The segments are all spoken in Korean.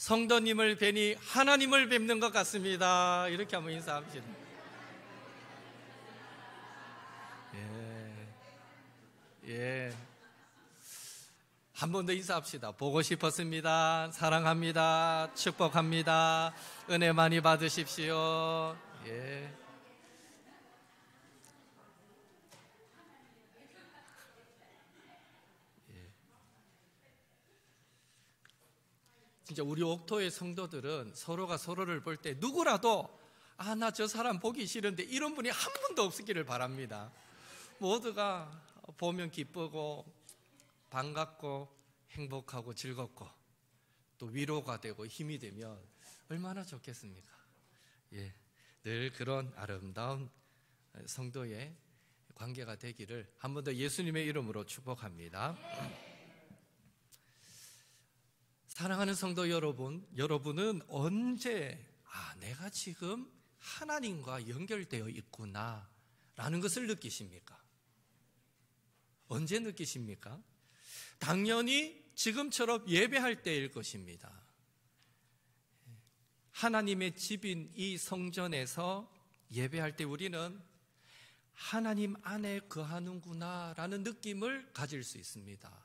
성도님을 뵈니 하나님을 뵙는 것 같습니다. 이렇게 한번 인사합시다. 예. 한 번 더 인사합시다. 보고 싶었습니다. 사랑합니다. 축복합니다. 은혜 많이 받으십시오. 예. 진짜 우리 옥토의 성도들은 서로가 서로를 볼 때 누구라도 나 저 사람 보기 싫은데 이런 분이 한 분도 없기를 바랍니다. 모두가 보면 기쁘고 반갑고 행복하고 즐겁고 또 위로가 되고 힘이 되면 얼마나 좋겠습니까? 예, 늘 그런 아름다운 성도의 관계가 되기를 한 번 더 예수님의 이름으로 축복합니다. 사랑하는 성도 여러분, 여러분은 언제 내가 지금 하나님과 연결되어 있구나 라는 것을 느끼십니까? 언제 느끼십니까? 당연히 지금처럼 예배할 때일 것입니다. 하나님의 집인 이 성전에서 예배할 때 우리는 하나님 안에 거하는구나 라는 느낌을 가질 수 있습니다.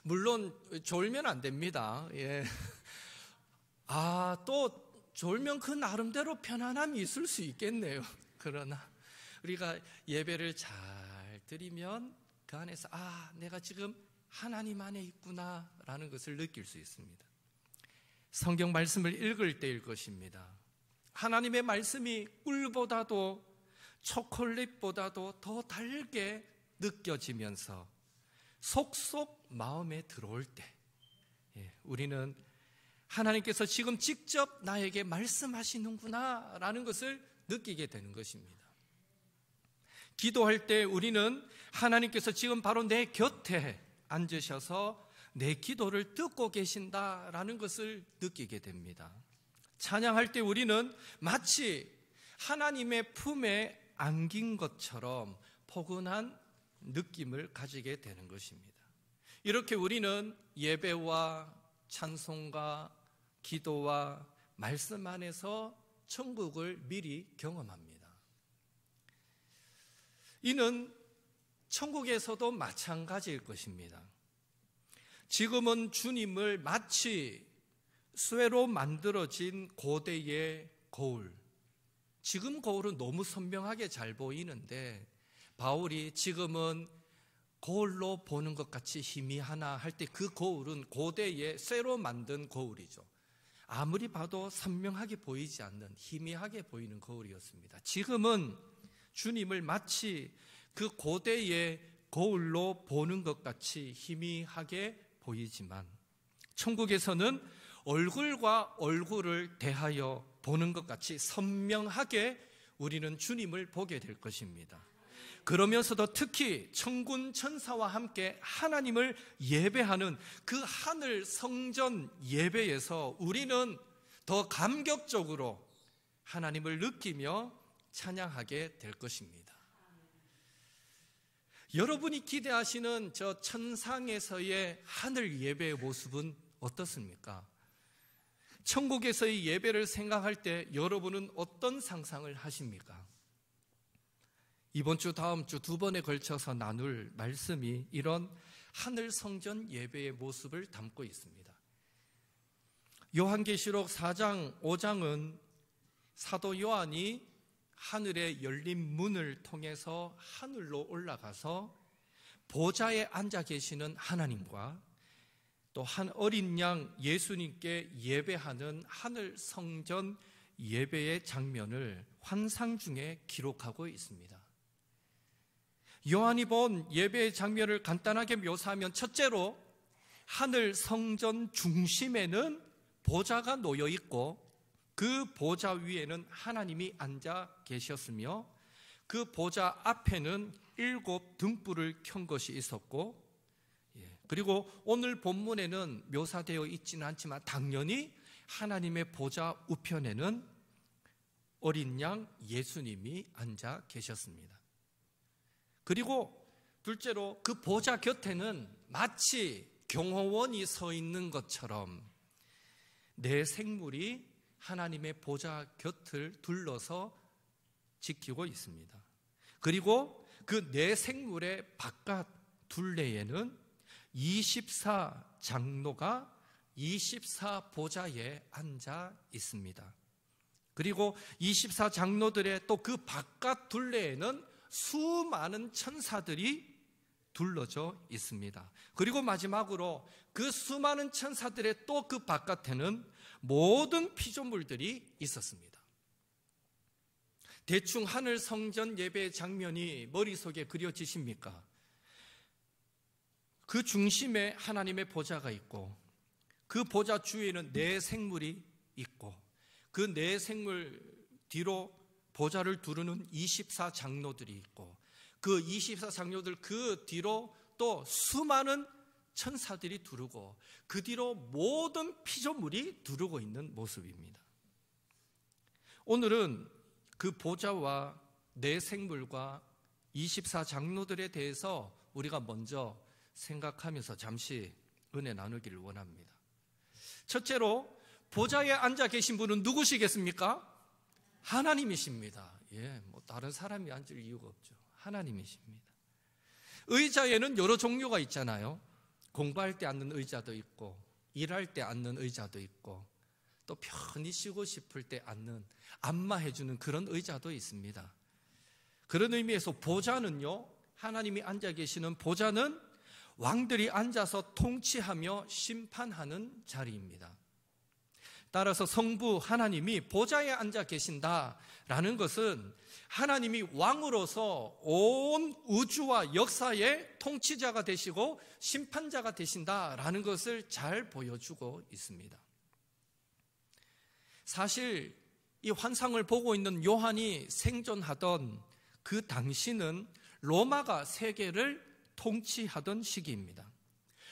물론 졸면 안 됩니다. 예. 또 졸면 그 나름대로 편안함이 있을 수 있겠네요. 그러나 우리가 예배를 잘 드리면 그 안에서 내가 지금 하나님 안에 있구나 라는 것을 느낄 수 있습니다. 성경 말씀을 읽을 때일 것입니다. 하나님의 말씀이 꿀보다도 초콜릿보다도 더 달게 느껴지면서 속속 마음에 들어올 때 우리는 하나님께서 지금 직접 나에게 말씀하시는구나 라는 것을 느끼게 되는 것입니다. 기도할 때 우리는 하나님께서 지금 바로 내 곁에 앉으셔서 내 기도를 듣고 계신다라는 것을 느끼게 됩니다. 찬양할 때 우리는 마치 하나님의 품에 안긴 것처럼 포근한 느낌을 가지게 되는 것입니다. 이렇게 우리는 예배와 찬송과 기도와 말씀 안에서 천국을 미리 경험합니다. 이는 천국에서도 마찬가지일 것입니다. 지금은 주님을 마치 쇠로 만들어진 고대의 거울, 지금 거울은 너무 선명하게 잘 보이는데 바울이 지금은 거울로 보는 것 같이 희미하나 할 때 그 거울은 고대의 쇠로 만든 거울이죠. 아무리 봐도 선명하게 보이지 않는 희미하게 보이는 거울이었습니다. 지금은 주님을 마치 그 고대의 거울로 보는 것 같이 희미하게 보이지만 천국에서는 얼굴과 얼굴을 대하여 보는 것 같이 선명하게 우리는 주님을 보게 될 것입니다. 그러면서도 특히 천군 천사와 함께 하나님을 예배하는 그 하늘 성전 예배에서 우리는 더 감격적으로 하나님을 느끼며 찬양하게 될 것입니다. 여러분이 기대하시는 저 천상에서의 하늘 예배의 모습은 어떻습니까? 천국에서의 예배를 생각할 때 여러분은 어떤 상상을 하십니까? 이번 주, 다음 주 두 번에 걸쳐서 나눌 말씀이 이런 하늘 성전 예배의 모습을 담고 있습니다. 요한계시록 4장, 5장은 사도 요한이 하늘의 열린 문을 통해서 하늘로 올라가서 보좌에 앉아 계시는 하나님과 또 한 어린 양 예수님께 예배하는 하늘 성전 예배의 장면을 환상 중에 기록하고 있습니다. 요한이 본 예배의 장면을 간단하게 묘사하면 첫째로 하늘 성전 중심에는 보좌가 놓여 있고 그 보좌 위에는 하나님이 앉아 계셨으며 그 보좌 앞에는 7 등불을 켠 것이 있었고 그리고 오늘 본문에는 묘사되어 있지는 않지만 당연히 하나님의 보좌 우편에는 어린 양 예수님이 앉아 계셨습니다. 그리고 둘째로 그 보좌 곁에는 마치 경호원이 서 있는 것처럼 네 생물이 하나님의 보좌 곁을 둘러서 지키고 있습니다. 그리고 그 네 생물의 바깥 둘레에는 24장로가 24보좌에 앉아 있습니다. 그리고 24장로들의 또 그 바깥 둘레에는 수많은 천사들이 둘러져 있습니다. 그리고 마지막으로 그 수많은 천사들의 또 그 바깥에는 모든 피조물들이 있었습니다. 대충 하늘 성전 예배 장면이 머릿속에 그려지십니까? 그 중심에 하나님의 보좌가 있고 그 보좌 주위에는 네 생물이 있고 그 네 생물 뒤로 보좌를 두르는 24장로들이 있고 그 24장로들 그 뒤로 또 수많은 천사들이 두르고 그 뒤로 모든 피조물이 두르고 있는 모습입니다. 오늘은 그 보좌와 네 생물과 24장로들에 대해서 우리가 먼저 생각하면서 잠시 은혜 나누기를 원합니다. 첫째로 보좌에 앉아 계신 분은 누구시겠습니까? 하나님이십니다. 다른 사람이 앉을 이유가 없죠. 하나님이십니다. 의자에는 여러 종류가 있잖아요. 공부할 때 앉는 의자도 있고 일할 때 앉는 의자도 있고 또 편히 쉬고 싶을 때 앉는 안마해주는 그런 의자도 있습니다. 그런 의미에서 보좌는요, 하나님이 앉아 계시는 보좌는 왕들이 앉아서 통치하며 심판하는 자리입니다. 따라서 성부 하나님이 보좌에 앉아 계신다라는 것은 하나님이 왕으로서 온 우주와 역사의 통치자가 되시고 심판자가 되신다라는 것을 잘 보여주고 있습니다. 사실 이 환상을 보고 있는 요한이 생존하던 그 당시는 로마가 세계를 통치하던 시기입니다.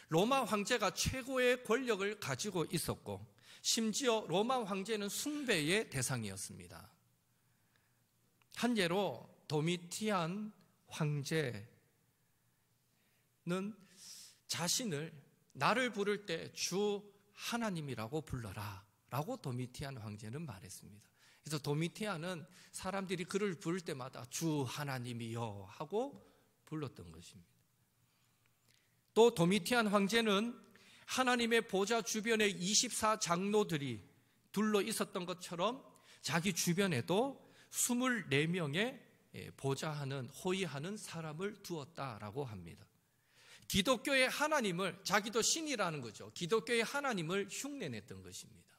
로마 황제가 최고의 권력을 가지고 있었고 심지어 로마 황제는 숭배의 대상이었습니다. 한 예로 도미티안 황제는 자신을 나를 부를 때 주 하나님이라고 불러라 라고 도미티안 황제는 말했습니다. 그래서 도미티안은 사람들이 그를 부를 때마다 주 하나님이여 하고 불렀던 것입니다. 또 도미티안 황제는 하나님의 보좌 주변에 24장로들이 둘러 있었던 것처럼 자기 주변에도 24명의 보좌하는 호위하는 사람을 두었다라고 합니다. 기독교의 하나님을, 자기도 신이라는 거죠. 기독교의 하나님을 흉내냈던 것입니다.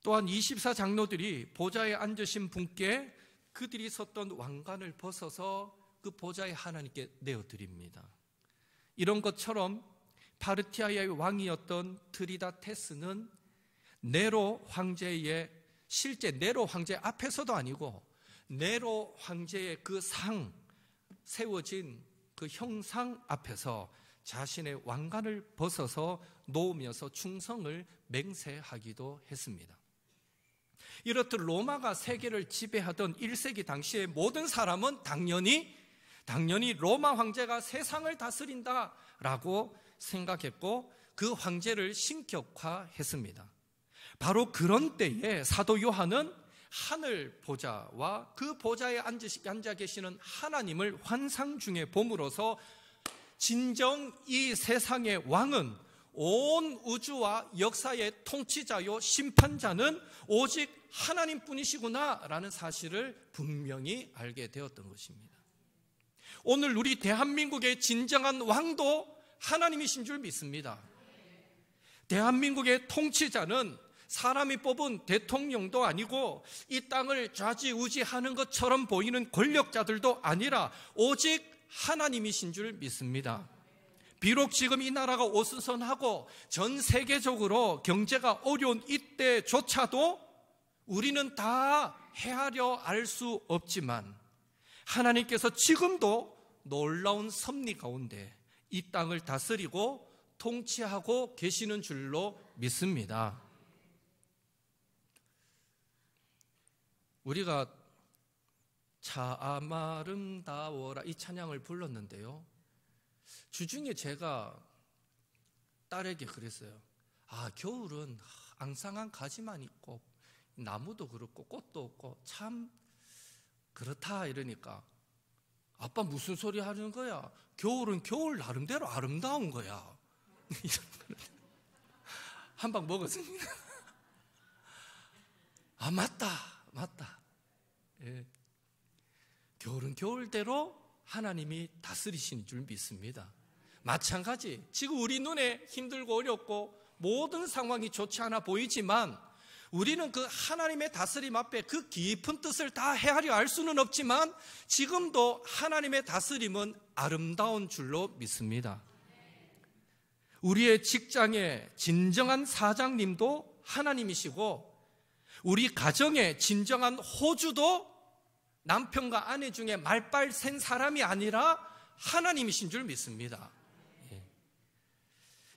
또한 24장로들이 보좌에 앉으신 분께 그들이 섰던 왕관을 벗어서 그 보좌에 하나님께 내어드립니다. 이런 것처럼 파르티아의 왕이었던 트리다테스는 네로 황제의, 실제 네로 황제 앞에서도 아니고 네로 황제의 그 상, 세워진 그 형상 앞에서 자신의 왕관을 벗어서 놓으면서 충성을 맹세하기도 했습니다. 이렇듯 로마가 세계를 지배하던 1세기 당시의 모든 사람은 당연히 로마 황제가 세상을 다스린다라고 생각했고 그 황제를 신격화했습니다. 바로 그런 때에 사도 요한은 하늘 보좌와 그 보좌에 앉아 계시는 하나님을 환상 중에 봄으로써 진정 이 세상의 왕은 온 우주와 역사의 통치자요 심판자는 오직 하나님뿐이시구나 라는 사실을 분명히 알게 되었던 것입니다. 오늘 우리 대한민국의 진정한 왕도 하나님이신 줄 믿습니다. 대한민국의 통치자는 사람이 뽑은 대통령도 아니고 이 땅을 좌지우지하는 것처럼 보이는 권력자들도 아니라 오직 하나님이신 줄 믿습니다. 비록 지금 이 나라가 어수선하고 전 세계적으로 경제가 어려운 이때조차도 우리는 다 헤아려 알 수 없지만 하나님께서 지금도 놀라운 섭리 가운데 이 땅을 다스리고 통치하고 계시는 줄로 믿습니다. 우리가 참 아름다워라 이 찬양을 불렀는데요. 주중에 제가 딸에게 그랬어요. 겨울은 앙상한 가지만 있고 나무도 그렇고 꽃도 없고 참 그렇다 이러니까 아빠 무슨 소리 하는 거야? 겨울은 겨울 나름대로 아름다운 거야. 한 방 먹었습니다. 맞다. 예. 겨울은 겨울대로 하나님이 다스리시는 줄 믿습니다. 마찬가지 지금 우리 눈에 힘들고 어렵고 모든 상황이 좋지 않아 보이지만 우리는 그 하나님의 다스림 앞에 그 깊은 뜻을 다 헤아려 알 수는 없지만 지금도 하나님의 다스림은 아름다운 줄로 믿습니다. 우리의 직장의 진정한 사장님도 하나님이시고 우리 가정의 진정한 호주도 남편과 아내 중에 말빨 센 사람이 아니라 하나님이신 줄 믿습니다.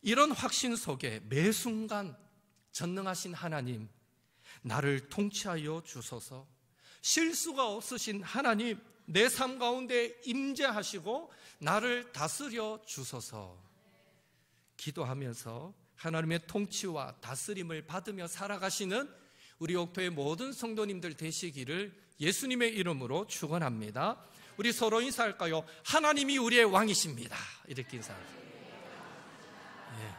이런 확신 속에 매 순간 전능하신 하나님, 나를 통치하여 주소서. 실수가 없으신 하나님, 내 삶 가운데 임재하시고 나를 다스려 주소서. 기도하면서 하나님의 통치와 다스림을 받으며 살아가시는 우리 옥토의 모든 성도님들 되시기를 예수님의 이름으로 축원합니다. 우리 서로 인사할까요? 하나님이 우리의 왕이십니다. 이렇게 인사하죠.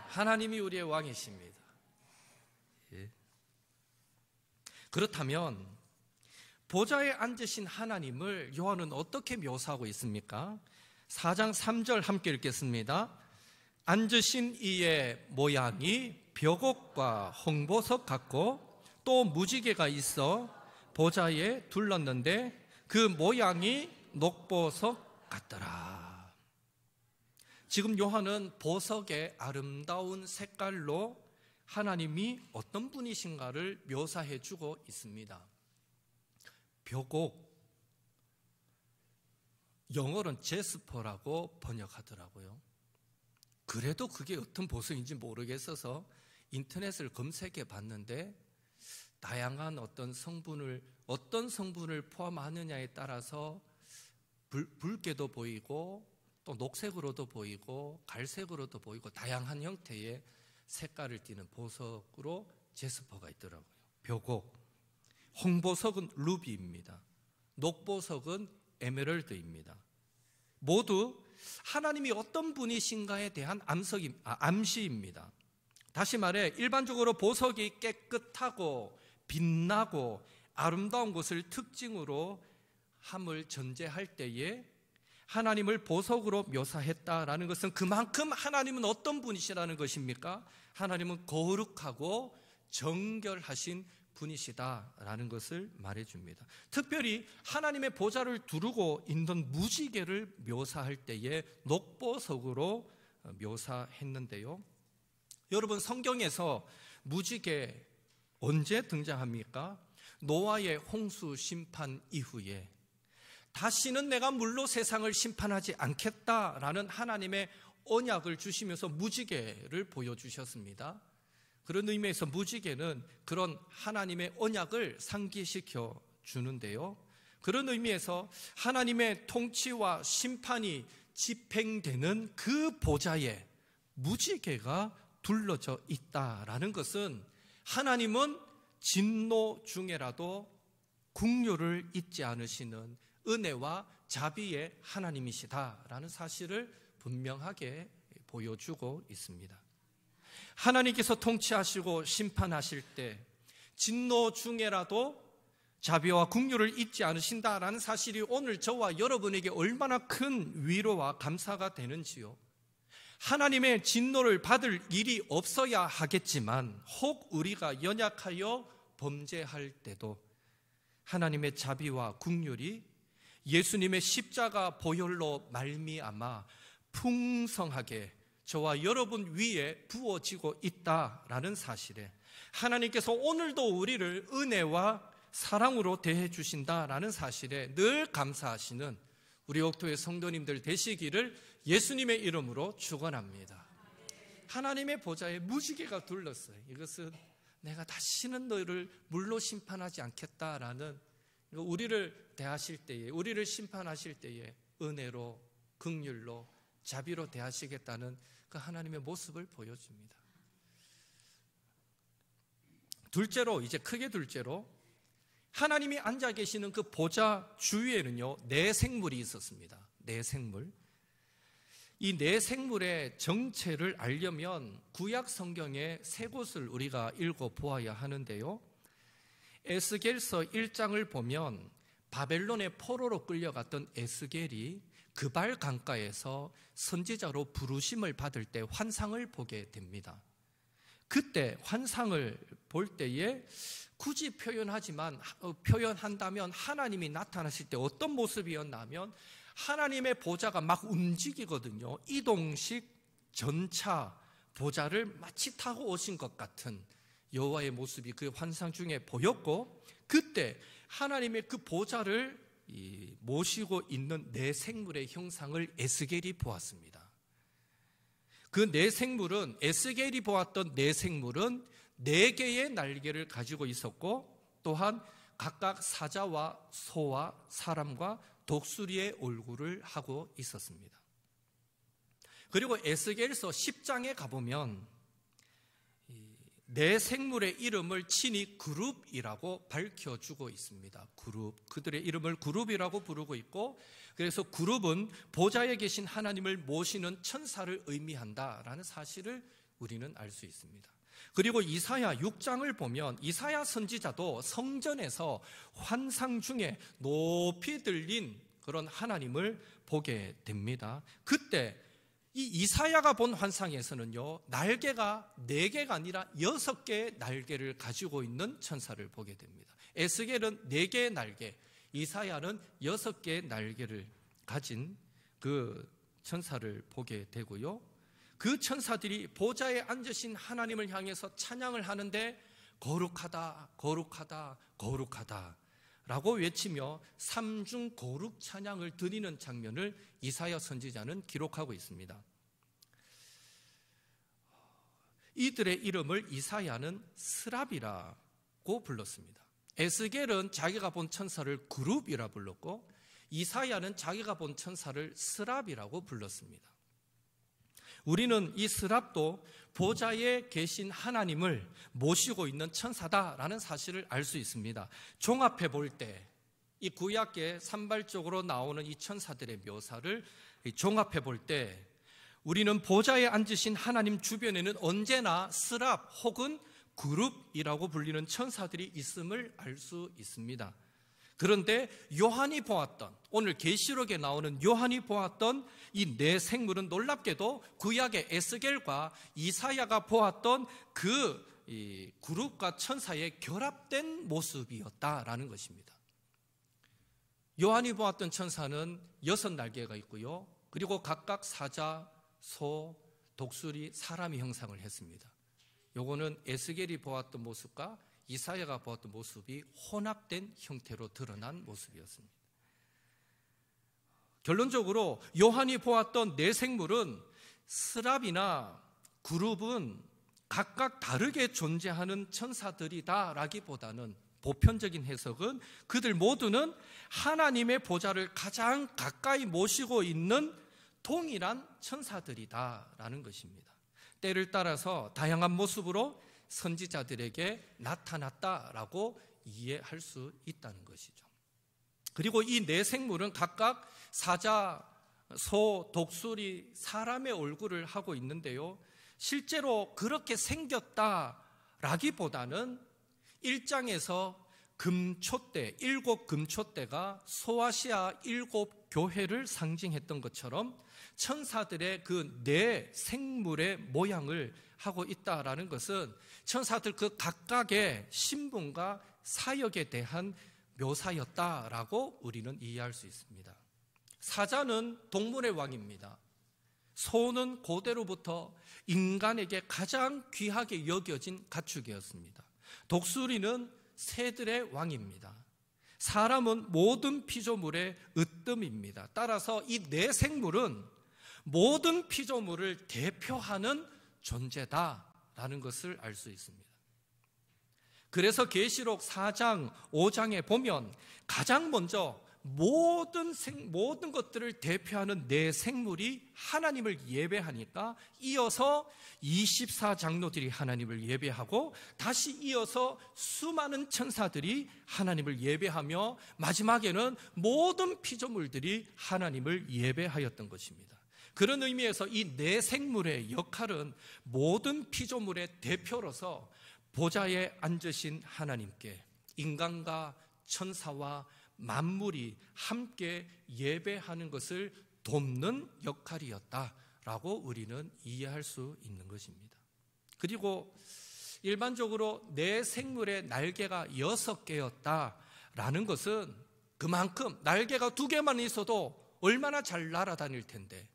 하나님이 우리의 왕이십니다. 그렇다면 보좌에 앉으신 하나님을 요한은 어떻게 묘사하고 있습니까? 4장 3절 함께 읽겠습니다. 앉으신 이의 모양이 벽옥과 홍보석 같고 또 무지개가 있어 보좌에 둘렀는데 그 모양이 녹보석 같더라. 지금 요한은 보석의 아름다운 색깔로 하나님이 어떤 분이신가를 묘사해 주고 있습니다. 벽옥, 영어로는 제스퍼라고 번역하더라고요. 그래도 그게 어떤 보석인지 모르겠어서 인터넷을 검색해 봤는데 다양한 어떤 성분을 포함하느냐에 따라서 붉게도 보이고 또 녹색으로도 보이고 갈색으로도 보이고 다양한 형태의 색깔을 띠는 보석으로 제스퍼가 있더라고요. 벽옥, 홍보석은 루비입니다. 녹보석은 에메랄드입니다. 모두 하나님이 어떤 분이신가에 대한 암시입니다. 다시 말해 일반적으로 보석이 깨끗하고 빛나고 아름다운 것을 특징으로 함을 전제할 때에 하나님을 보석으로 묘사했다라는 것은 그만큼 하나님은 어떤 분이시라는 것입니까? 하나님은 거룩하고 정결하신 분이시다라는 것을 말해줍니다. 특별히 하나님의 보좌를 두르고 있는 무지개를 묘사할 때에 녹보석으로 묘사했는데요. 여러분, 성경에서 무지개 언제 등장합니까? 노아의 홍수 심판 이후에 다시는 내가 물로 세상을 심판하지 않겠다라는 하나님의 언약을 주시면서 무지개를 보여주셨습니다. 그런 의미에서 무지개는 그런 하나님의 언약을 상기시켜 주는데요. 그런 의미에서 하나님의 통치와 심판이 집행되는 그 보좌에 무지개가 둘러져 있다라는 것은 하나님은 진노 중에라도 긍휼을 잊지 않으시는 은혜와 자비의 하나님이시다라는 사실을 분명하게 보여주고 있습니다. 하나님께서 통치하시고 심판하실 때 진노 중에라도 자비와 긍휼을 잊지 않으신다라는 사실이 오늘 저와 여러분에게 얼마나 큰 위로와 감사가 되는지요. 하나님의 진노를 받을 일이 없어야 하겠지만 혹 우리가 연약하여 범죄할 때도 하나님의 자비와 긍휼이 예수님의 십자가 보혈로 말미암아 풍성하게 저와 여러분 위에 부어지고 있다라는 사실에 하나님께서 오늘도 우리를 은혜와 사랑으로 대해 주신다라는 사실에 늘 감사하시는 우리 옥토의 성도님들 되시기를 예수님의 이름으로 축원합니다. 하나님의 보좌에 무지개가 둘렀어요. 이것은 내가 다시는 너희를 물로 심판하지 않겠다라는, 우리를 대하실 때에, 우리를 심판하실 때에 은혜로, 긍휼로, 자비로 대하시겠다는 그 하나님의 모습을 보여줍니다. 둘째로, 이제 크게 둘째로, 하나님이 앉아 계시는 그 보좌 주위에는요, 네 생물이 있었습니다. 네 생물. 이 네 생물의 정체를 알려면 구약 성경의 세 곳을 우리가 읽어보아야 하는데요, 에스겔서 1장을 보면 바벨론의 포로로 끌려갔던 에스겔이 그발 강가에서 선지자로 부르심을 받을 때 환상을 보게 됩니다. 그때 환상을 볼 때에 굳이 표현한다면 하나님이 나타나실 때 어떤 모습이었냐면, 하나님의 보좌가 막 움직이거든요. 이동식 전차 보좌를 마치 타고 오신 것 같은 여호와의 모습이 그 환상 중에 보였고, 그때 하나님의 그 보좌를 모시고 있는 네 생물의 형상을 에스겔이 보았습니다. 그 네 생물은, 에스겔이 보았던 네 생물은 네 개의 날개를 가지고 있었고, 또한 각각 사자와 소와 사람과 독수리의 얼굴을 하고 있었습니다. 그리고 에스겔서 10장에 가보면 네 생물의 이름을 친히 그룹이라고 밝혀주고 있습니다. 그룹, 그들의 이름을 그룹이라고 부르고 있고, 그래서 그룹은 보좌에 계신 하나님을 모시는 천사를 의미한다라는 사실을 우리는 알 수 있습니다. 그리고 이사야 6장을 보면 이사야 선지자도 성전에서 환상 중에 높이 들린 그런 하나님을 보게 됩니다. 그때 이 이사야가 본 환상에서는요, 날개가 4개가 아니라 6개의 날개를 가지고 있는 천사를 보게 됩니다. 에스겔은 4개의 날개, 이사야는 6개의 날개를 가진 그 천사를 보게 되고요, 그 천사들이 보좌에 앉으신 하나님을 향해서 찬양을 하는데 거룩하다, 거룩하다, 거룩하다 라고 외치며 삼중 거룩 찬양을 드리는 장면을 이사야 선지자는 기록하고 있습니다. 이들의 이름을 이사야는 스랍이라고 불렀습니다. 에스겔은 자기가 본 천사를 그룹이라 불렀고, 이사야는 자기가 본 천사를 스랍이라고 불렀습니다. 우리는 이 스랍도 보좌에 계신 하나님을 모시고 있는 천사다라는 사실을 알 수 있습니다. 종합해 볼 때 이 구약에 산발적으로 나오는 이 천사들의 묘사를 종합해 볼 때 우리는 보좌에 앉으신 하나님 주변에는 언제나 스랍 혹은 그룹이라고 불리는 천사들이 있음을 알 수 있습니다. 그런데 요한이 보았던, 오늘 계시록에 나오는 요한이 보았던 이 네 생물은 놀랍게도 구약의 에스겔과 이사야가 보았던 그 그룹과 천사의 결합된 모습이었다라는 것입니다. 요한이 보았던 천사는 6날개가 있고요, 그리고 각각 사자, 소, 독수리, 사람의 형상을 했습니다. 요거는 에스겔이 보았던 모습과 이사야가 보았던 모습이 혼합된 형태로 드러난 모습이었습니다. 결론적으로 요한이 보았던 네 생물은, 스랍이나 그룹은 각각 다르게 존재하는 천사들이다라기보다는 보편적인 해석은 그들 모두는 하나님의 보좌를 가장 가까이 모시고 있는 동일한 천사들이다라는 것입니다. 때를 따라서 다양한 모습으로 선지자들에게 나타났다라고 이해할 수 있다는 것이죠. 그리고 이 네 생물은 각각 사자, 소, 독수리, 사람의 얼굴을 하고 있는데요, 실제로 그렇게 생겼다라기보다는 1장에서 금초대, 7 금초대가 소아시아 7 교회를 상징했던 것처럼 천사들의 그 네 생물의 모양을 하고 있다라는 것은 천사들 그 각각의 신분과 사역에 대한 묘사였다라고 우리는 이해할 수 있습니다. 사자는 동물의 왕입니다. 소는 고대로부터 인간에게 가장 귀하게 여겨진 가축이었습니다. 독수리는 새들의 왕입니다. 사람은 모든 피조물의 으뜸입니다. 따라서 이 네 생물은 모든 피조물을 대표하는 존재다라는 것을 알 수 있습니다. 그래서 계시록 4장, 5장에 보면 가장 먼저 모든 것들을 대표하는 네 생물이 하나님을 예배하니까 이어서 24장로들이 하나님을 예배하고 다시 이어서 수많은 천사들이 하나님을 예배하며 마지막에는 모든 피조물들이 하나님을 예배하였던 것입니다. 그런 의미에서 이 네 생물의 역할은 모든 피조물의 대표로서 보좌에 앉으신 하나님께 인간과 천사와 만물이 함께 예배하는 것을 돕는 역할이었다라고 우리는 이해할 수 있는 것입니다. 그리고 일반적으로 네 생물의 날개가 6개였다라는 것은 그만큼 날개가 2개만 있어도 얼마나 잘 날아다닐 텐데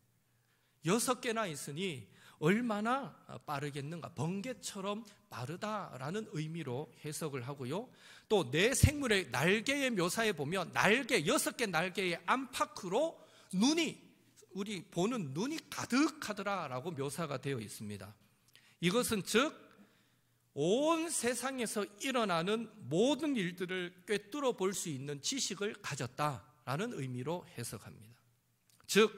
6개나 있으니 얼마나 빠르겠는가, 번개처럼 빠르다라는 의미로 해석을 하고요. 또 네 생물의 날개의 묘사에 보면 6개 날개의 안팎으로 우리 보는 눈이 가득하더라라고 묘사가 되어 있습니다. 이것은 즉 온 세상에서 일어나는 모든 일들을 꿰뚫어 볼 수 있는 지식을 가졌다라는 의미로 해석합니다. 즉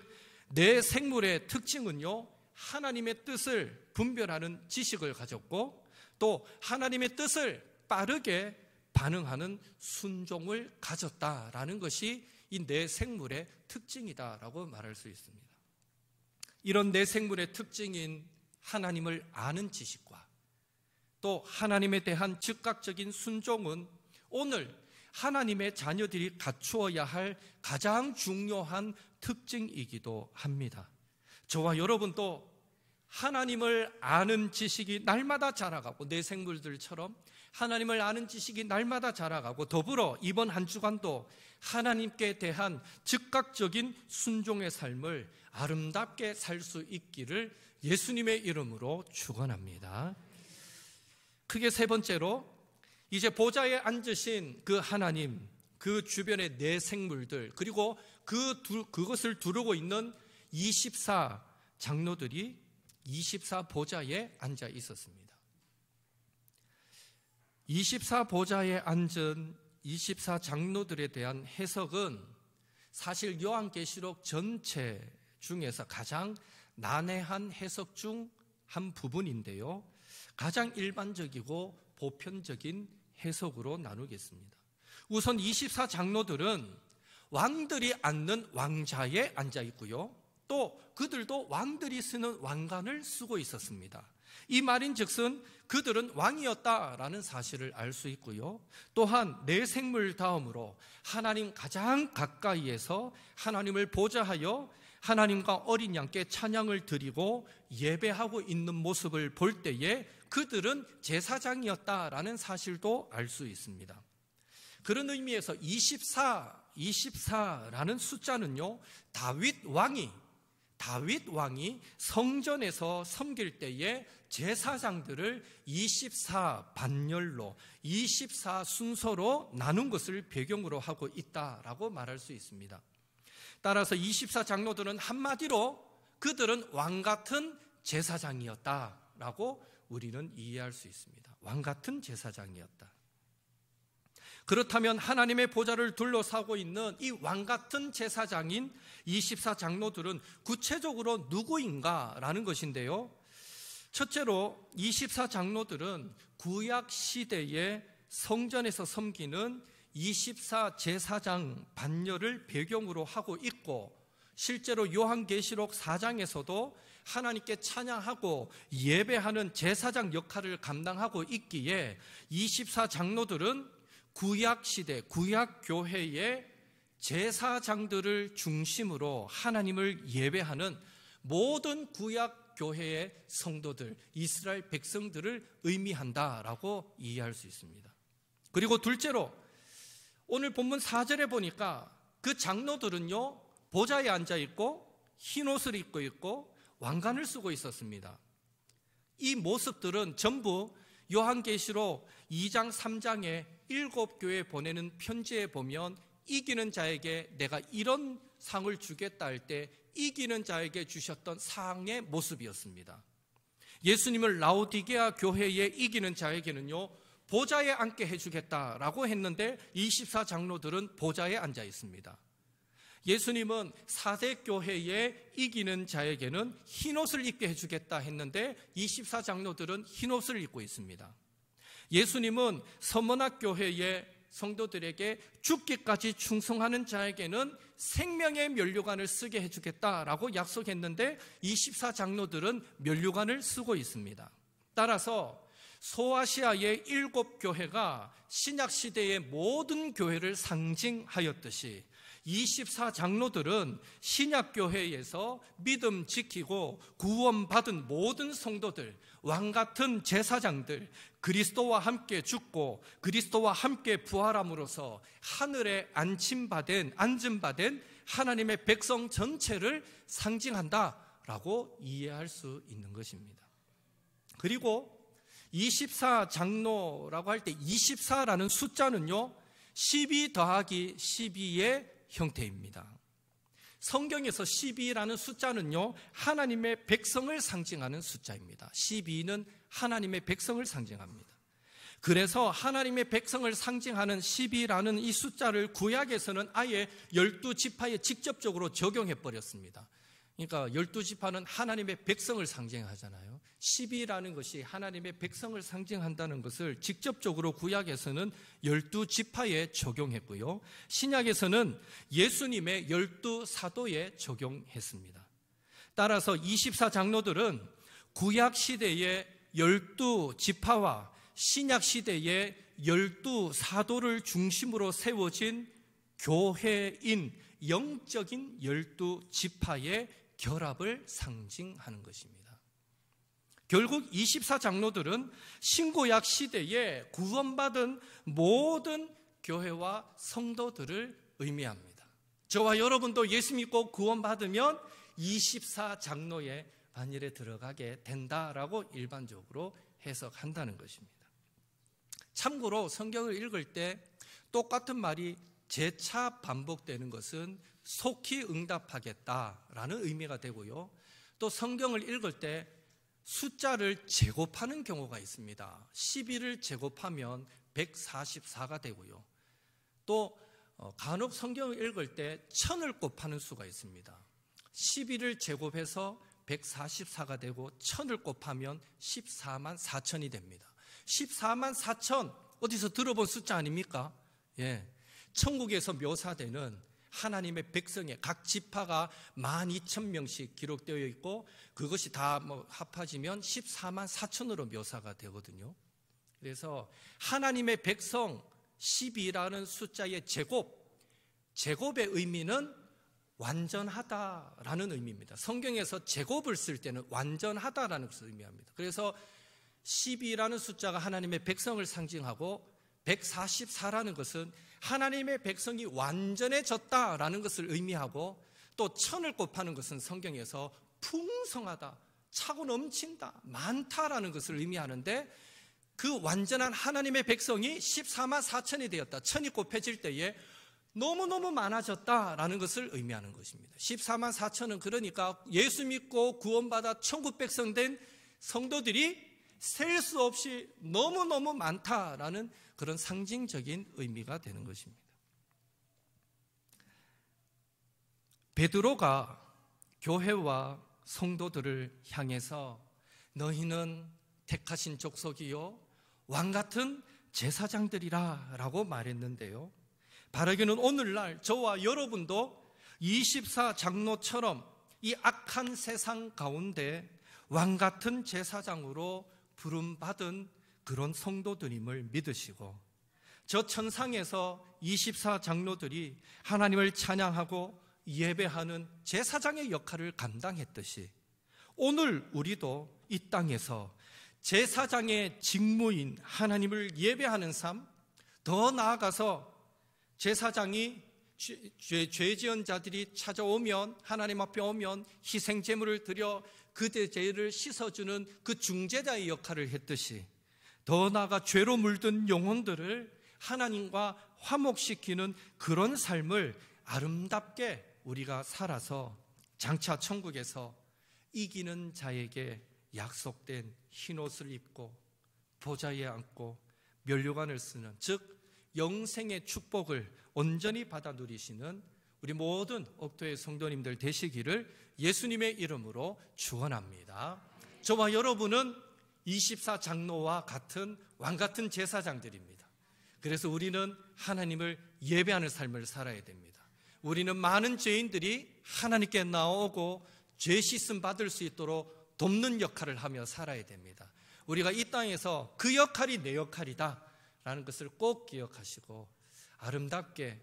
네 생물의 특징은요, 하나님의 뜻을 분별하는 지식을 가졌고 또 하나님의 뜻을 빠르게 반응하는 순종을 가졌다라는 것이 이 네 생물의 특징이다라고 말할 수 있습니다. 이런 네 생물의 특징인 하나님을 아는 지식과 또 하나님에 대한 즉각적인 순종은 오늘 하나님의 자녀들이 갖추어야 할 가장 중요한 특징이기도 합니다. 저와 여러분도 하나님을 아는 지식이 날마다 자라가고 내 생물들처럼 하나님을 아는 지식이 날마다 자라가고 더불어 이번 한 주간도 하나님께 대한 즉각적인 순종의 삶을 아름답게 살 수 있기를 예수님의 이름으로 축원합니다. 크게 세 번째로 이제 보좌에 앉으신 그 하나님, 그 주변의 네 생물들 그리고 그것을 두르고 있는 24장로들이 24보좌에 앉아 있었습니다. 24보좌에 앉은 24장로들에 대한 해석은 사실 요한계시록 전체 중에서 가장 난해한 해석 중 한 부분인데요. 가장 일반적이고 보편적인 해석으로 나누겠습니다. 우선 24장로들은 왕들이 앉는 왕좌에 앉아 있고요. 또 그들도 왕들이 쓰는 왕관을 쓰고 있었습니다. 이 말인즉슨 그들은 왕이었다라는 사실을 알 수 있고요. 또한 네 생물 다음으로 하나님 가장 가까이에서 하나님을 보좌하여 하나님과 어린 양께 찬양을 드리고 예배하고 있는 모습을 볼 때에 그들은 제사장이었다라는 사실도 알 수 있습니다. 그런 의미에서 24라는 숫자는요, 다윗 왕이 성전에서 섬길 때에 제사장들을 24반열로 24순서로 나눈 것을 배경으로 하고 있다라고 말할 수 있습니다. 따라서 24장로들은 한마디로 그들은 왕같은 제사장이었다라고 우리는 이해할 수 있습니다. 왕같은 제사장이었다. 그렇다면 하나님의 보좌를 둘러싸고 있는 이 왕같은 제사장인 24장로들은 구체적으로 누구인가라는 것인데요. 첫째로 24장로들은 구약 시대의 성전에서 섬기는 24제사장 반열을 배경으로 하고 있고 실제로 요한계시록 4장에서도 하나님께 찬양하고 예배하는 제사장 역할을 감당하고 있기에 24장로들은 구약시대, 구약교회의 제사장들을 중심으로 하나님을 예배하는 모든 구약교회의 성도들, 이스라엘 백성들을 의미한다라고 이해할 수 있습니다. 그리고 둘째로 오늘 본문 4절에 보니까 그 장로들은요, 보좌에 앉아 있고 흰 옷을 입고 있고 왕관을 쓰고 있었습니다. 이 모습들은 전부 요한계시록 2장 3장에 7교회에 보내는 편지에 보면 이기는 자에게 내가 이런 상을 주겠다 할 때 이기는 자에게 주셨던 상의 모습이었습니다. 예수님을 라오디게아 교회에 이기는 자에게는요, 보좌에 앉게 해주겠다라고 했는데 24장로들은 보좌에 앉아 있습니다. 예수님은 4대 교회에 이기는 자에게는 흰옷을 입게 해주겠다 했는데 24장로들은 흰옷을 입고 있습니다. 예수님은 서문학 교회의 성도들에게 죽기까지 충성하는 자에게는 생명의 면류관을 쓰게 해주겠다라고 약속했는데 24장로들은 면류관을 쓰고 있습니다. 따라서 소아시아의 7교회가 신약시대의 모든 교회를 상징하였듯이 24장로들은 신약교회에서 믿음 지키고 구원받은 모든 성도들, 왕같은 제사장들, 그리스도와 함께 죽고 그리스도와 함께 부활함으로써 하늘에 안전받은 하나님의 백성 전체를 상징한다라고 이해할 수 있는 것입니다. 그리고 24장로라고 할 때 24라는 숫자는요 12 더하기 12의 형태입니다. 성경에서 12라는 숫자는요 하나님의 백성을 상징하는 숫자입니다. 12는 하나님의 백성을 상징합니다. 그래서 하나님의 백성을 상징하는 12라는 이 숫자를 구약에서는 아예 12지파에 직접적으로 적용해 버렸습니다. 그러니까 12지파는 하나님의 백성을 상징하잖아요. 12라는 것이 하나님의 백성을 상징한다는 것을 직접적으로 구약에서는 12지파에 적용했고요. 신약에서는 예수님의 12사도에 적용했습니다. 따라서 24장로들은 구약시대의 12지파와 신약시대의 12사도를 중심으로 세워진 교회인 영적인 12지파의 결합을 상징하는 것입니다. 결국 24장로들은 신구약 시대에 구원받은 모든 교회와 성도들을 의미합니다. 저와 여러분도 예수 믿고 구원받으면 24장로의 반열에 들어가게 된다라고 일반적으로 해석한다는 것입니다. 참고로 성경을 읽을 때 똑같은 말이 재차 반복되는 것은 속히 응답하겠다라는 의미가 되고요. 또 성경을 읽을 때 숫자를 제곱하는 경우가 있습니다. 12를 제곱하면 144가 되고요. 또 간혹 성경을 읽을 때 1000을 곱하는 수가 있습니다. 12를 제곱해서 144가 되고 1000을 곱하면 14만 4천이 됩니다. 14만 4천 어디서 들어본 숫자 아닙니까? 예. 천국에서 묘사되는 하나님의 백성의 각 지파가 12,000명씩 기록되어 있고 그것이 다 합해지면 14만 4천으로 묘사가 되거든요. 그래서 하나님의 백성 12라는 숫자의 제곱의 의미는 완전하다라는 의미입니다. 성경에서 제곱을 쓸 때는 완전하다라는 것을 의미합니다. 그래서 12라는 숫자가 하나님의 백성을 상징하고 144라는 것은 하나님의 백성이 완전해졌다라는 것을 의미하고 또 1000을 곱하는 것은 성경에서 풍성하다, 차고 넘친다, 많다라는 것을 의미하는데 그 완전한 하나님의 백성이 14만 4천이 되었다. 1000이 곱해질 때에 너무너무 많아졌다라는 것을 의미하는 것입니다. 14만 4천은 그러니까 예수 믿고 구원받아 천국 백성 된 성도들이 셀 수 없이 너무너무 많다라는 그런 상징적인 의미가 되는 것입니다. 베드로가 교회와 성도들을 향해서 너희는 택하신 족속이요 왕같은 제사장들이라 라고 말했는데요, 바르게는 오늘날 저와 여러분도 24장로처럼 이 악한 세상 가운데 왕같은 제사장으로 부름받은 그런 성도들임을 믿으시고 저 천상에서 24장로들이 하나님을 찬양하고 예배하는 제사장의 역할을 감당했듯이 오늘 우리도 이 땅에서 제사장의 직무인 하나님을 예배하는 삶, 더 나아가서 제사장이 죄 지은 자들이 찾아오면 하나님 앞에 오면 희생 제물을 드려 그들의 죄를 씻어주는 그 중재자의 역할을 했듯이 더 나아가 죄로 물든 영혼들을 하나님과 화목시키는 그런 삶을 아름답게 우리가 살아서 장차 천국에서 이기는 자에게 약속된 흰옷을 입고 보좌에 앉고 면류관을 쓰는, 즉 영생의 축복을 온전히 받아 누리시는 우리 모든 옥토의 성도님들 되시기를 예수님의 이름으로 축원합니다. 저와 여러분은 24장로와 같은 왕같은 제사장들입니다. 그래서 우리는 하나님을 예배하는 삶을 살아야 됩니다. 우리는 많은 죄인들이 하나님께 나오고 죄 씻음 받을 수 있도록 돕는 역할을 하며 살아야 됩니다. 우리가 이 땅에서 그 역할이 내 역할이다 라는 것을 꼭 기억하시고 아름답게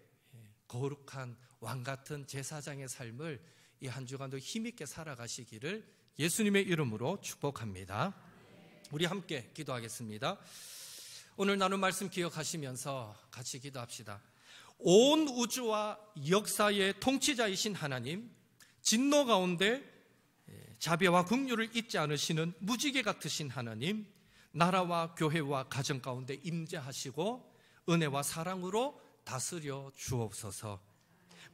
거룩한 왕같은 제사장의 삶을 이 한 주간도 힘있게 살아가시기를 예수님의 이름으로 축복합니다. 우리 함께 기도하겠습니다. 오늘 나눈 말씀 기억하시면서 같이 기도합시다. 온 우주와 역사의 통치자이신 하나님, 진노 가운데 자비와 긍휼을 잊지 않으시는 무지개 같으신 하나님, 나라와 교회와 가정 가운데 임재하시고 은혜와 사랑으로 다스려 주옵소서.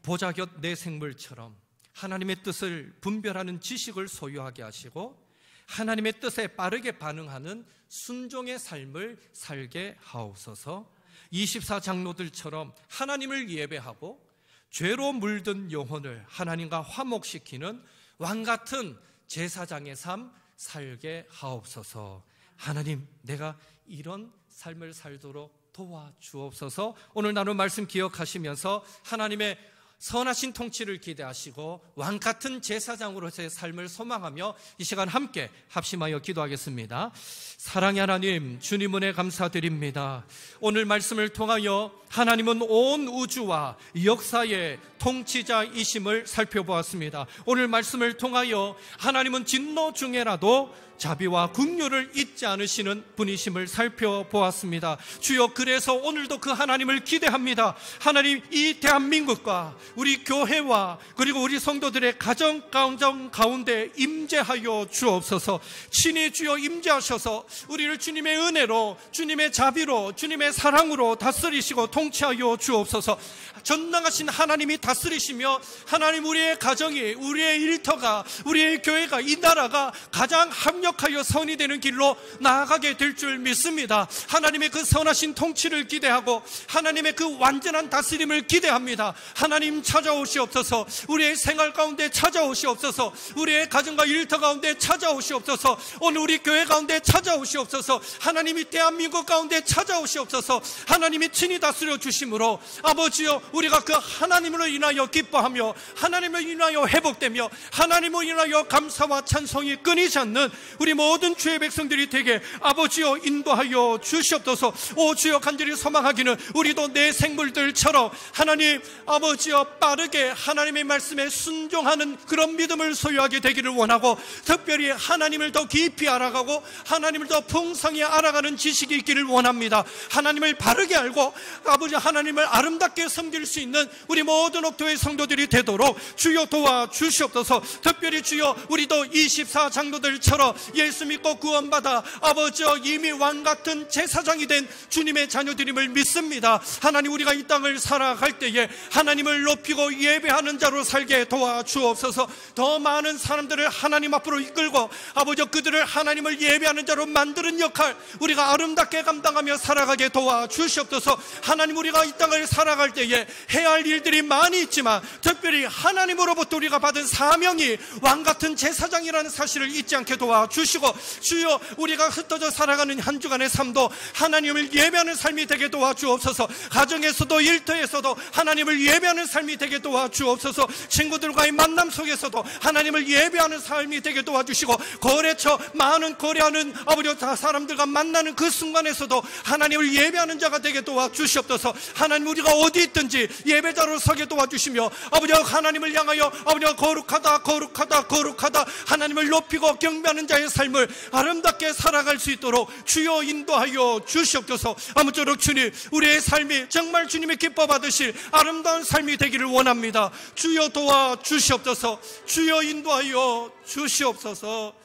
보자곁 내 생물처럼 하나님의 뜻을 분별하는 지식을 소유하게 하시고 하나님의 뜻에 빠르게 반응하는 순종의 삶을 살게 하옵소서. 24장로들처럼 하나님을 예배하고 죄로 물든 영혼을 하나님과 화목시키는 왕같은 제사장의 삶 살게 하옵소서. 하나님, 내가 이런 삶을 살도록 도와주옵소서. 오늘 나눈 말씀 기억하시면서 하나님의 선하신 통치를 기대하시고 왕같은 제사장으로서의 삶을 소망하며 이 시간 함께 합심하여 기도하겠습니다. 사랑의 하나님, 주님 은혜 감사드립니다. 오늘 말씀을 통하여 하나님은 온 우주와 역사의 통치자이심을 살펴보았습니다. 오늘 말씀을 통하여 하나님은 진노 중에라도 자비와 긍휼을 잊지 않으시는 분이심을 살펴보았습니다. 주여, 그래서 오늘도 그 하나님을 기대합니다. 하나님, 이 대한민국과 우리 교회와 그리고 우리 성도들의 가정 가운데 임재하여 주옵소서. 친히 주여 임재하셔서 우리를 주님의 은혜로, 주님의 자비로, 주님의 사랑으로 다스리시고 통치하여 주옵소서. 전능하신 하나님이 다스리시며 하나님, 우리의 가정이, 우리의 일터가, 우리의 교회가, 이 나라가 가장 합력하여 선이 되는 길로 나아가게 될 줄 믿습니다. 하나님의 그 선하신 통치를 기대하고 하나님의 그 완전한 다스림을 기대합니다. 하나님 찾아오시옵소서. 우리의 생활 가운데 찾아오시옵소서. 우리의 가정과 일터 가운데 찾아오시옵소서. 오늘 우리 교회 가운데 찾아오시옵소서. 하나님이 대한민국 가운데 찾아오시옵소서. 하나님이 친히 다스려 주심으로 아버지여, 우리가 그 하나님으로 인하여 기뻐하며 하나님으로 인하여 회복되며 하나님으로 인하여 감사와 찬송이 끊이지 않는 우리 모든 주의 백성들이 되게 아버지여 인도하여 주시옵소서. 오 주여, 간절히 소망하기는 우리도 내 생물들처럼 하나님 아버지여 빠르게 하나님의 말씀에 순종하는 그런 믿음을 소유하게 되기를 원하고, 특별히 하나님을 더 깊이 알아가고 하나님을 더 풍성히 알아가는 지식이 있기를 원합니다. 하나님을 바르게 알고 아버지 하나님을 아름답게 섬길 수 있는 우리 모든 옥토의 성도들이 되도록 주여 도와주시옵소서. 특별히 주여, 우리도 24장로들처럼 예수 믿고 구원받아 아버지여 이미 왕같은 제사장이 된 주님의 자녀들임을 믿습니다. 하나님, 우리가 이 땅을 살아갈 때에 하나님을 높이고 예배하는 자로 살게 도와주옵소서. 더 많은 사람들을 하나님 앞으로 이끌고 아버지여 그들을 하나님을 예배하는 자로 만드는 역할 우리가 아름답게 감당하며 살아가게 도와주시옵소서. 하나님, 우리가 이 땅을 살아갈 때에 해야 할 일들이 많이 있지만 특별히 하나님으로부터 우리가 받은 사명이 왕같은 제사장이라는 사실을 잊지 않게 도와주시고, 주여, 우리가 흩어져 살아가는 한 주간의 삶도 하나님을 예배하는 삶이 되게 도와주옵소서. 가정에서도 일터에서도 하나님을 예배하는 삶이 되게 도와주옵소서. 친구들과의 만남 속에서도 하나님을 예배하는 삶이 되게 도와주시고, 거래처 많은 거래하는 아버지 사람들과 만나는 그 순간에서도 하나님을 예배하는 자가 되게 도와주시옵소서. 하나님, 우리가 어디 있든지 예배자로 서게 도와주시며 아버지 하나님을 향하여 아버지 거룩하다 거룩하다 거룩하다 하나님을 높이고 경배하는 자의 삶을 아름답게 살아갈 수 있도록 주여 인도하여 주시옵소서. 아무쪼록 주님, 우리의 삶이 정말 주님의 기뻐 받으실 아름다운 삶이 되기를 원합니다. 주여 도와주시옵소서. 주여 인도하여 주시옵소서.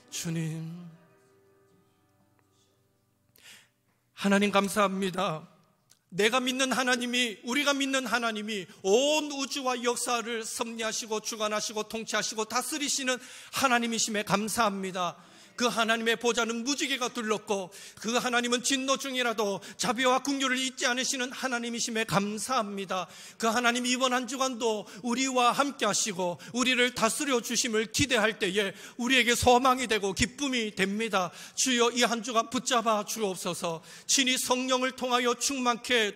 주님, 하나님 감사합니다. 내가 믿는 하나님이, 우리가 믿는 하나님이 온 우주와 역사를 섭리하시고 주관하시고 통치하시고 다스리시는 하나님이심에 감사합니다. 그 하나님의 보좌는 무지개가 둘렀고 그 하나님은 진노 중이라도 자비와 긍휼을 잊지 않으시는 하나님이심에 감사합니다. 그 하나님 이번 한 주간도 우리와 함께 하시고 우리를 다스려 주심을 기대할 때에 우리에게 소망이 되고 기쁨이 됩니다. 주여, 이 한 주간 붙잡아 주옵소서. 친히 성령을 통하여 충만케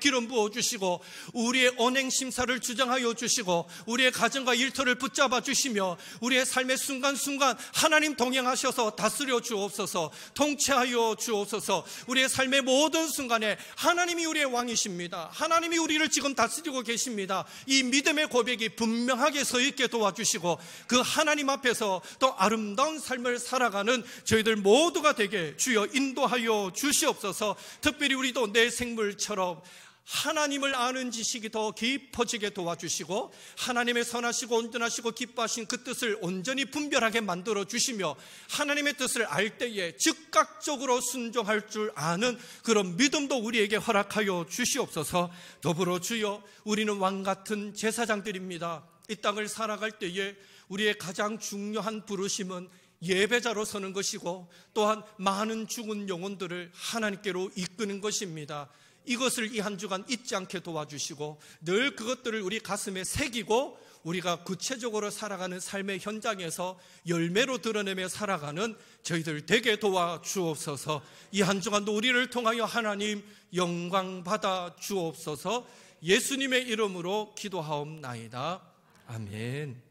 기름 부어 주시고 우리의 언행 심사를 주장하여 주시고 우리의 가정과 일터를 붙잡아 주시며 우리의 삶의 순간순간 하나님 동행하셔서 다스려 주옵소서. 통치하여 주옵소서. 우리의 삶의 모든 순간에 하나님이 우리의 왕이십니다. 하나님이 우리를 지금 다스리고 계십니다. 이 믿음의 고백이 분명하게 서 있게 도와주시고 그 하나님 앞에서 또 아름다운 삶을 살아가는 저희들 모두가 되게 주여 인도하여 주시옵소서. 특별히 우리도 내 생물처럼 하나님을 아는 지식이 더 깊어지게 도와주시고 하나님의 선하시고 온전하시고 기뻐하신 그 뜻을 온전히 분별하게 만들어 주시며 하나님의 뜻을 알 때에 즉각적으로 순종할 줄 아는 그런 믿음도 우리에게 허락하여 주시옵소서. 더불어 주여, 우리는 왕같은 제사장들입니다. 이 땅을 살아갈 때에 우리의 가장 중요한 부르심은 예배자로 서는 것이고 또한 많은 죽은 영혼들을 하나님께로 이끄는 것입니다. 이것을 이 한 주간 잊지 않게 도와주시고 늘 그것들을 우리 가슴에 새기고 우리가 구체적으로 살아가는 삶의 현장에서 열매로 드러내며 살아가는 저희들 되게 도와주옵소서. 이 한 주간도 우리를 통하여 하나님 영광 받아 주옵소서. 예수님의 이름으로 기도하옵나이다. 아멘.